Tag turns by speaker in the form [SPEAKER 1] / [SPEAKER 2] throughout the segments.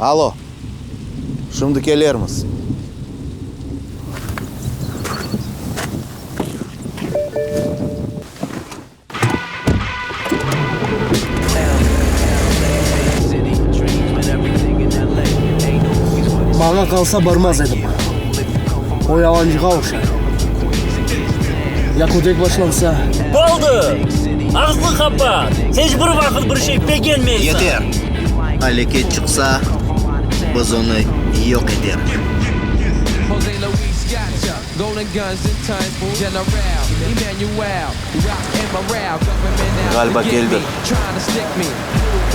[SPEAKER 1] Alo. Şimdi kelermiz.
[SPEAKER 2] Bana kalsa barmaz edim. O yalancığa oxşar. Yakudek başlansa.
[SPEAKER 3] Болды! Ağzını kapat. Hiç bir vakit bir şey beğenmeysen.
[SPEAKER 4] Yeter. Hareket çıksa biz onu yok eder.
[SPEAKER 1] Galiba geldi.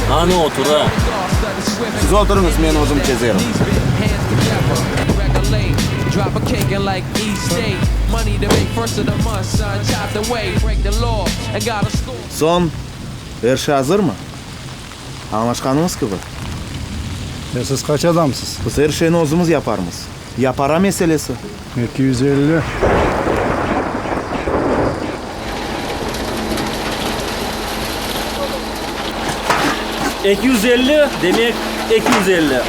[SPEAKER 3] Hani otur ha.
[SPEAKER 1] Siz oturunuz, ben özüm çizerim.
[SPEAKER 5] Drop a cake and like East State. Money to make first of the month, son. Chopped away, break the law and got a score.
[SPEAKER 1] Son, her şey hazır mı? Anlaşkanımız gibi.
[SPEAKER 6] Siz kaç adamsınız?
[SPEAKER 1] Biz her şeyini özümüz yaparmız. Ya para meselesi?
[SPEAKER 6] 250.
[SPEAKER 3] ...250 demek 250.